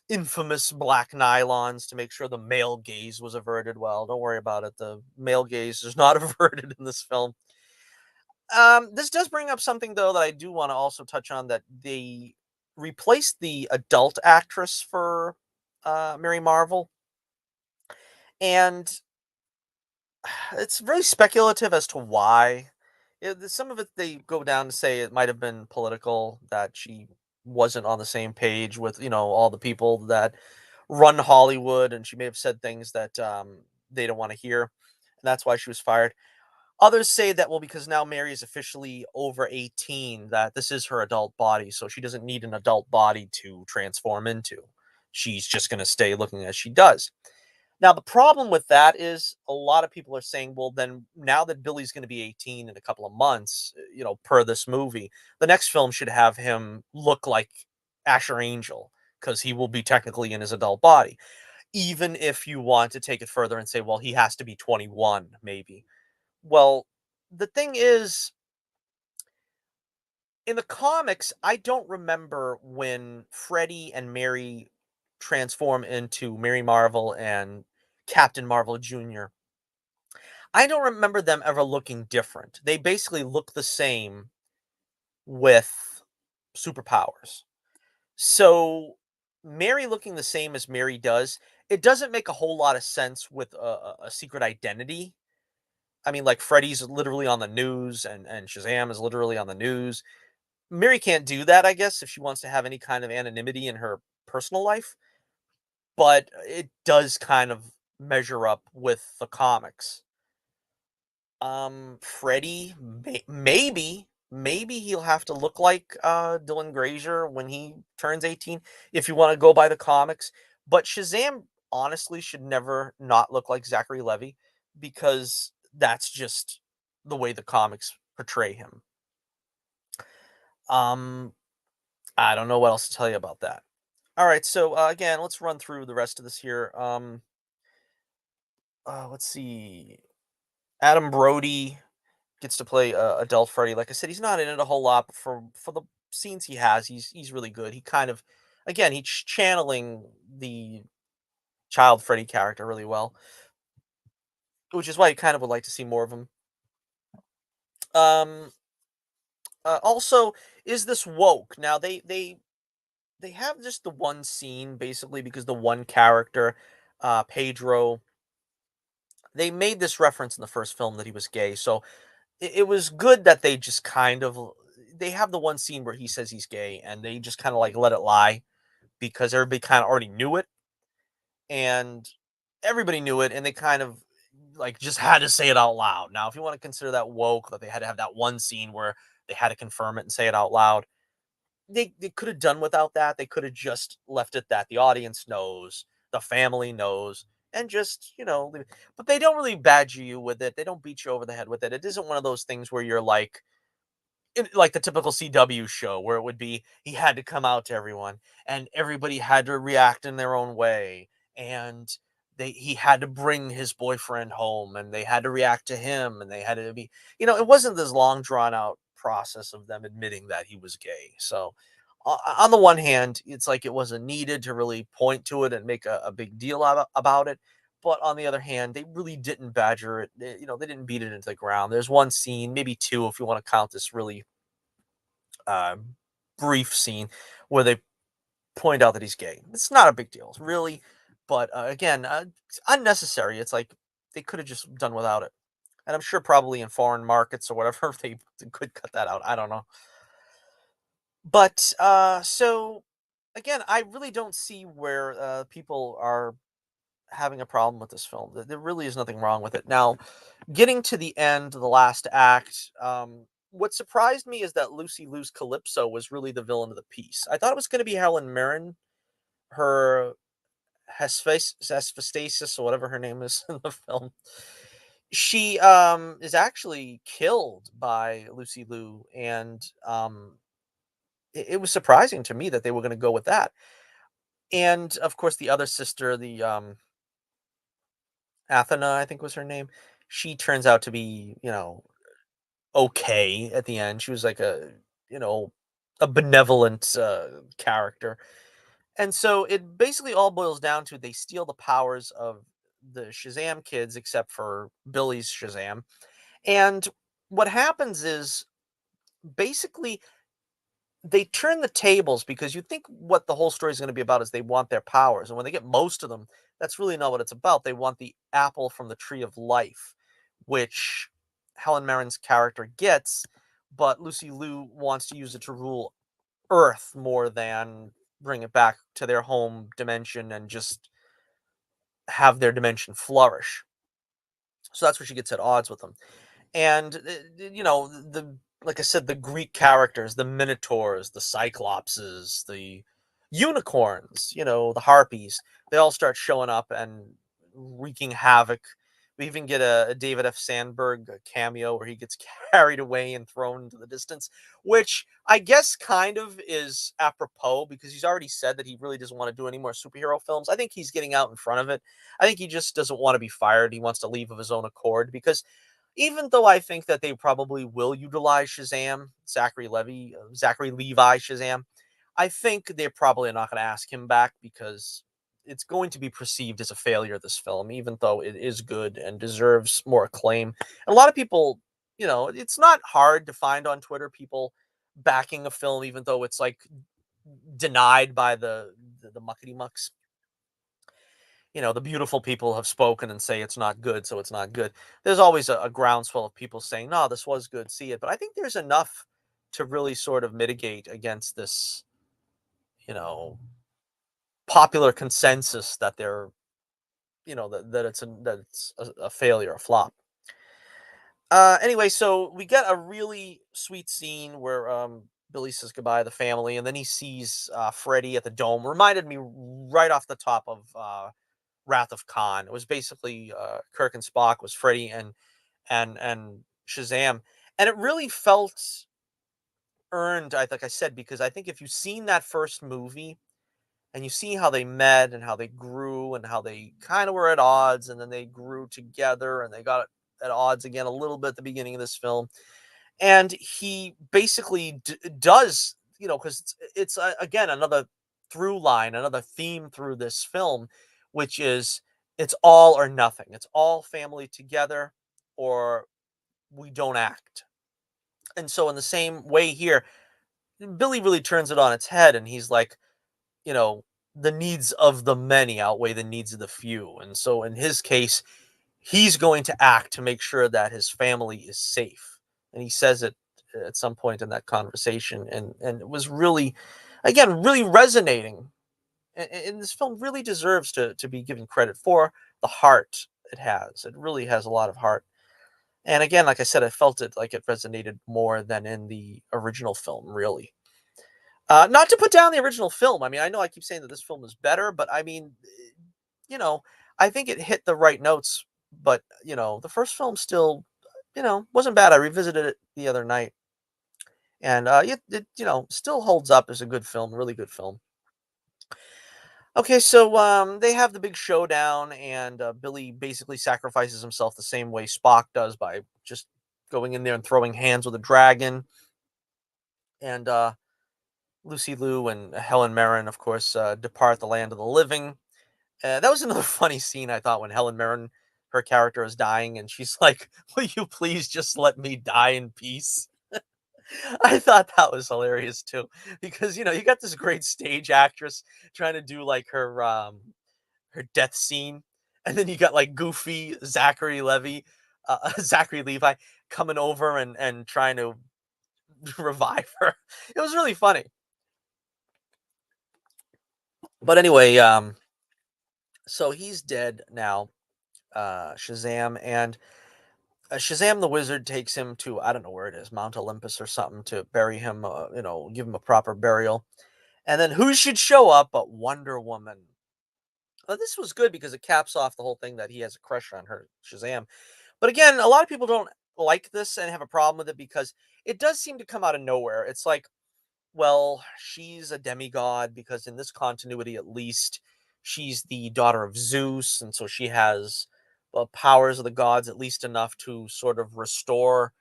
infamous black nylons to make sure the male gaze was averted. Well, don't worry about it. The male gaze is not averted in this film. This does bring up something though that I do want to also touch on, that they replaced the adult actress for Mary Marvel, and it's very speculative as to why. Some of it they go down to say it might have been political, that she wasn't on the same page with all the people that run Hollywood, and she may have said things that they don't want to hear, and that's why she was fired. Others say that, well, because now Mary is officially over 18, that this is her adult body, so she doesn't need an adult body to transform into. She's just going to stay looking as she does. Now, the problem with that is a lot of people are saying, well, then now that Billy's going to be 18 in a couple of months, per this movie, the next film should have him look like Asher Angel because he will be technically in his adult body. Even if you want to take it further and say, well, he has to be 21, maybe. Well, the thing is, in the comics, I don't remember when Freddie and Mary transform into Mary Marvel and Captain Marvel Jr. I don't remember them ever looking different. They basically look the same with superpowers. So, Mary looking the same as Mary does, it doesn't make a whole lot of sense with a secret identity. I mean, like Freddy's literally on the news and Shazam is literally on the news. Mary can't do that, I guess, if she wants to have any kind of anonymity in her personal life, but it does kind of measure up with the comics. Freddy, maybe. maybe he'll have to look like Dylan Grazer when he turns 18 if you want to go by the comics. But Shazam honestly should never not look like Zachary Levi because that's just the way the comics portray him. Um I don't know what else to tell you about that. All right, so again, let's run through the rest of this here. Let's see. Adam Brody gets to play adult Freddy. Like I said, he's not in it a whole lot, but for the scenes he has, he's really good. He kind of, again, he's channeling the child Freddy character really well, which is why you kind of would like to see more of him. Um, also, is this woke? Now they have just the one scene basically because the one character, Pedro, they made this reference in the first film that he was gay, so it was good that they just kind of they have the one scene where he says he's gay, and they just kind of like let it lie because everybody kind of already knew it, and everybody knew it, and they kind of like just had to say it out loud. Now, if you want to consider that woke, that they had to have that one scene where they had to confirm it and say it out loud, they could have done without that. They could have just left it that the audience knows, the family knows, and just, but they don't really badger you with it. They don't beat you over the head with it. It isn't one of those things where you're like the typical CW show where it would be he had to come out to everyone and everybody had to react in their own way, and he had to bring his boyfriend home and they had to react to him, and they had to be, it wasn't this long drawn out process of them admitting that he was gay. So on the one hand, it's like it wasn't needed to really point to it and make a big deal about it, but on the other hand, they really didn't badger it. They didn't beat it into the ground. There's one scene, maybe two, if you want to count this really uh, brief scene where they point out that he's gay. It's not a big deal, really, but again, it's unnecessary. It's like they could have just done without it, and I'm sure probably in foreign markets or whatever they could cut that out. I don't know, but so again, I really don't see where people are having a problem with this film. There really is nothing wrong with it. Now, getting to the end, the last act, what surprised me is that Lucy Liu's Calypso was really the villain of the piece. I thought it was going to be Helen Mirren, her Hephaestus or whatever her name is in the film. She is actually killed by Lucy Liu, and it was surprising to me that they were going to go with that. And of course, the other sister, the Athena, I think was her name. She turns out to be, okay at the end. She was like you know, a benevolent character. And so it basically all boils down to they steal the powers of the Shazam kids, except for Billy's Shazam. And what happens is basically they turn the tables because you think what the whole story is going to be about is they want their powers. And when they get most of them, that's really not what it's about. They want the apple from the tree of life, which Helen Mirren's character gets, but Lucy Liu wants to use it to rule Earth more than bring it back to their home dimension and just have their dimension flourish. So that's where she gets at odds with them. And the like I said, the Greek characters, the Minotaurs, the Cyclopses, the unicorns, the Harpies, they all start showing up and wreaking havoc. We even get a David F. Sandberg cameo where he gets carried away and thrown into the distance, which I guess kind of is apropos because he's already said that he really doesn't want to do any more superhero films. I think he's getting out in front of it. I think he just doesn't want to be fired. He wants to leave of his own accord because even though I think that they probably will utilize Shazam, Zachary Levi Shazam, I think they're probably not going to ask him back because it's going to be perceived as a failure, this film, even though it is good and deserves more acclaim. And a lot of people, it's not hard to find on Twitter people backing a film, even though it's like denied by the muckety mucks. The beautiful people have spoken and say it's not good, so it's not good. There's always a groundswell of people saying, no, this was good, see it. But I think there's enough to really sort of mitigate against this, you know, popular consensus that they're, that it's a failure, a flop. Anyway, so we get a really sweet scene where Billy says goodbye to the family, and then he sees Freddy at the dome. Reminded me right off the top of Wrath of Khan. It was basically Kirk and Spock was Freddy and Shazam, and it really felt earned. Like I said, because I think if you've seen that first movie and you see how they met and how they grew and how they kind of were at odds, and then they grew together and they got at odds again a little bit at the beginning of this film, and he basically does, because it's again another through line, another theme through this film, which is it's all or nothing. It's all family together, or we don't act. And so in the same way here, Billy really turns it on its head, and he's like, you know, the needs of the many outweigh the needs of the few. And so in his case, he's going to act to make sure that his family is safe. And he says it at some point in that conversation. And it was really, again, really resonating. And this film really deserves to be given credit for the heart it has. It really has a lot of heart. And again, like I said, I felt it like it resonated more than in the original film, really. Not to put down the original film. I mean, I know I keep saying that this film is better, but I mean, you know, I think it hit the right notes. But the first film still, wasn't bad. I revisited it the other night, and it still holds up as a good film, really good film. Okay, so they have the big showdown, and Billy basically sacrifices himself the same way Spock does by just going in there and throwing hands with a dragon. And Lucy Liu and Helen Mirren, of course, depart the land of the living. That was another funny scene, I thought, when Helen Mirren, her character, is dying, and she's like, "Will you please just let me die in peace?" I thought that was hilarious too, because you got this great stage actress trying to do like her death scene, and then you got like goofy Zachary Levi coming over and trying to revive her. It was really funny. But anyway, so he's dead now, Shazam, and Shazam the Wizard takes him to, I don't know where it is, Mount Olympus or something, to bury him, give him a proper burial. And then who should show up but Wonder Woman? Well, this was good because it caps off the whole thing that he has a crush on her, Shazam. But again, a lot of people don't like this and have a problem with it because it does seem to come out of nowhere. It's like, well, she's a demigod because in this continuity, at least, she's the daughter of Zeus, and so she has the powers of the gods, at least enough to sort of restore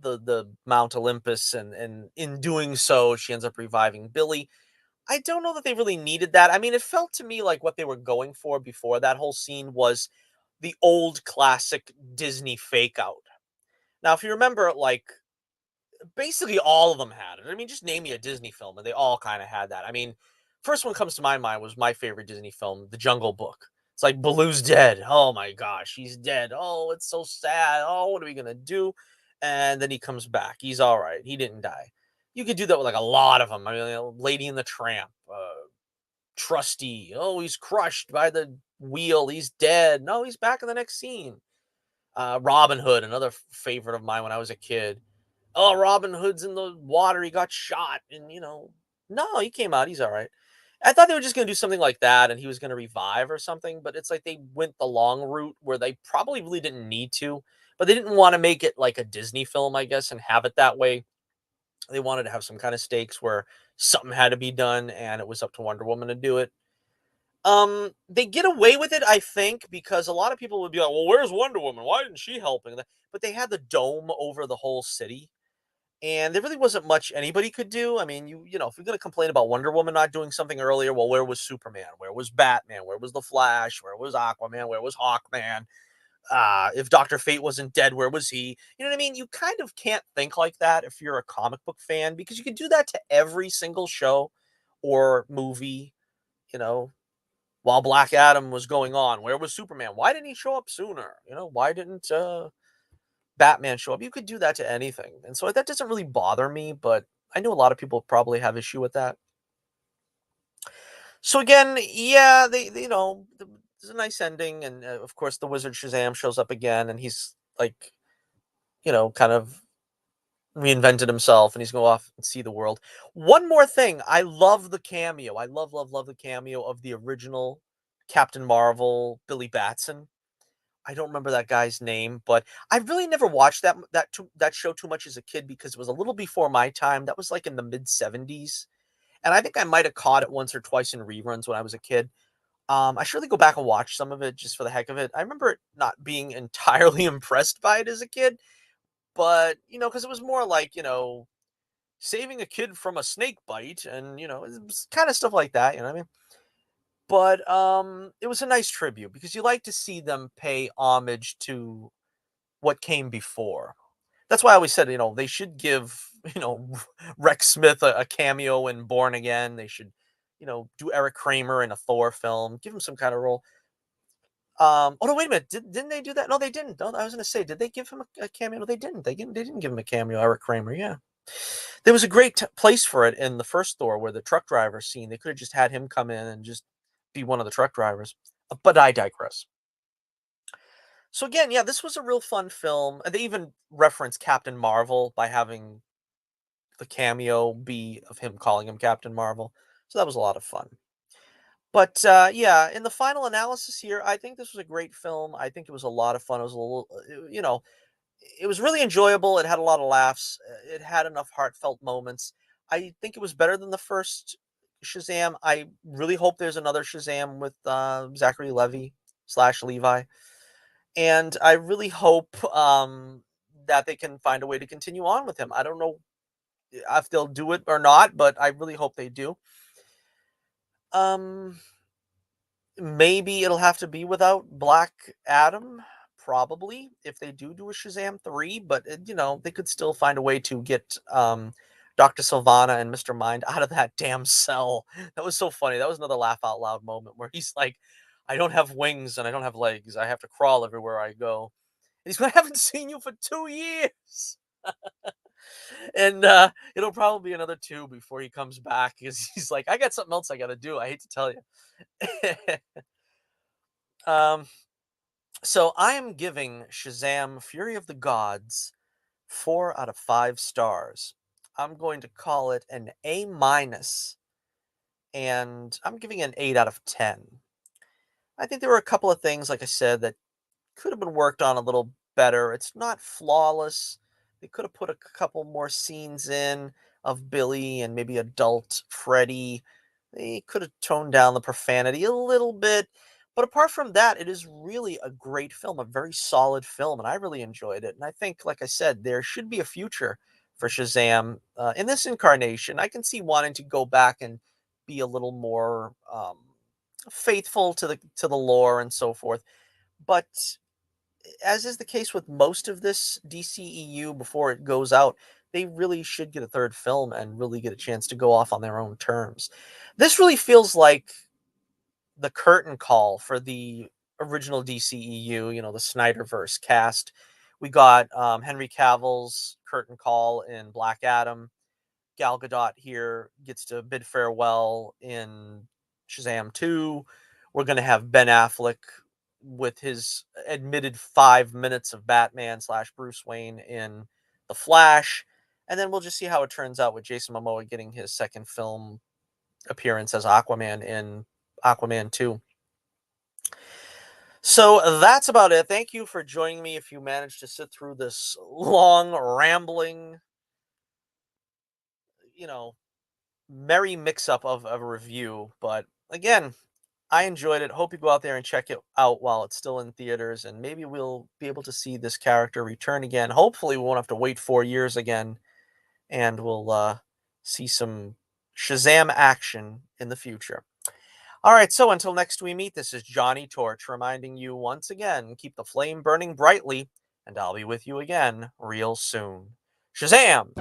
the Mount Olympus, and in doing so, she ends up reviving Billy. I don't know that they really needed that. I mean, it felt to me like what they were going for before that whole scene was the old classic Disney fake out. Now, if you remember, like basically all of them had it. I mean, just name me a Disney film, and they all kind of had that. I mean, first one comes to my mind was my favorite Disney film, The Jungle Book. It's like Baloo's dead. Oh my gosh, he's dead. Oh, it's so sad. Oh, what are we gonna do? And then he comes back. He's all right. He didn't die. You could do that with like a lot of them. I mean, Lady and the Tramp, Trusty. Oh, he's crushed by the wheel. He's dead. No, he's back in the next scene. Robin Hood, another favorite of mine when I was a kid. Oh, Robin Hood's in the water. He got shot. And, no, he came out. He's all right. I thought they were just going to do something like that and he was going to revive or something. But it's like they went the long route where they probably really didn't need to. But they didn't want to make it like a Disney film, I guess, and have it that way. They wanted to have some kind of stakes where something had to be done and it was up to Wonder Woman to do it. They get away with it, I think, because a lot of people would be like, "Well, where's Wonder Woman? Why isn't she helping?" But they had the dome over the whole city, and there really wasn't much anybody could do. I mean, if you're gonna complain about Wonder Woman not doing something earlier, well, where was Superman? Where was Batman? Where was the Flash? Where was Aquaman? Where was Hawkman? If Doctor Fate wasn't dead, where was he? You know what I mean? You kind of can't think like that if you're a comic book fan because you can do that to every single show or movie. You know, while Black Adam was going on, where was Superman? Why didn't he show up sooner? Why didn't Batman show up? You could do that to anything. And so that doesn't really bother me, but I know a lot of people probably have issue with that. So again, yeah, there's a nice ending, and of course the Wizard Shazam shows up again, and he's like kind of reinvented himself and he's going to go off and see the world. One more thing, I love the cameo. I love, love, love the cameo of the original Captain Marvel, Billy Batson. I don't remember that guy's name, but I really never watched that show too much as a kid because it was a little before my time. That was like in the mid '70s, and I think I might have caught it once or twice in reruns when I was a kid. I should really go back and watch some of it just for the heck of it. I remember it not being entirely impressed by it as a kid, but because it was more like saving a kid from a snake bite, and it was kind of stuff like that. You know what I mean? But it was a nice tribute because you like to see them pay homage to what came before. That's why I always said, they should give, Rex Smith a cameo in Born Again. They should, do Eric Kramer in a Thor film. Give him some kind of role. Oh no, wait a minute. Didn't they do that? No, they didn't. No, I was gonna say, did they give him a cameo? No, they didn't. They didn't give him a cameo, Eric Kramer. Yeah. There was a great place for it in the first Thor where the truck driver scene. They could have just had him come in and just be one of the truck drivers. But I digress. So again, yeah, this was a real fun film. And they even reference Captain Marvel by having the cameo be of him calling him Captain Marvel. So that was a lot of fun. But yeah, in the final analysis here, I think this was a great film. I think it was a lot of fun. It was a little, it was really enjoyable. It had a lot of laughs. It had enough heartfelt moments. I think it was better than the first Shazam. I really hope there's another Shazam with Zachary Levy slash Levi, and I really hope that they can find a way to continue on with him. I don't know if they'll do it or not, but I really hope they do. Um, Maybe it'll have to be without Black Adam, probably, if they do a Shazam 3, but, they could still find a way to get, Dr. Sylvana and Mr. Mind out of that damn cell. That was so funny. That was another laugh out loud moment where he's like, "I don't have wings and I don't have legs. I have to crawl everywhere I go." And he's going, "I haven't seen you for 2 years." And, it'll probably be another 2 before he comes back because he's like, "I got something else I gotta do. I hate to tell you." Um So I am giving Shazam Fury of the Gods 4 out of 5 stars. I'm going to call it an A minus, and I'm giving it an 8 out of 10. I think there were a couple of things, like I said, that could have been worked on a little better. It's not flawless. They could have put a couple more scenes in of Billy and maybe adult Freddy. They could have toned down the profanity a little bit. But apart from that, it is really a great film, a very solid film, and I really enjoyed it. And I think, like I said, there should be a future for Shazam in this incarnation. I can see wanting to go back and be a little more faithful to the lore and so forth. But as is the case with most of this DCEU before it goes out, they really should get a third film and really get a chance to go off on their own terms. This really feels like the curtain call for the original DCEU, the Snyderverse cast. We got Henry Cavill's curtain call in Black Adam. Gal Gadot here gets to bid farewell in Shazam 2. We're going to have Ben Affleck with his admitted 5 minutes of Batman slash Bruce Wayne in The Flash. And then we'll just see how it turns out with Jason Momoa getting his second film appearance as Aquaman in Aquaman 2. So that's about it. Thank you for joining me if you managed to sit through this long, rambling, you know, merry mix up of a review. But again, I enjoyed it. Hope you go out there and check it out while it's still in theaters, and maybe we'll be able to see this character return again. Hopefully, we won't have to wait 4 years again, and we'll see some Shazam action in the future. All right, so until next we meet, this is Johnny Torch reminding you once again keep the flame burning brightly, and I'll be with you again real soon. Shazam!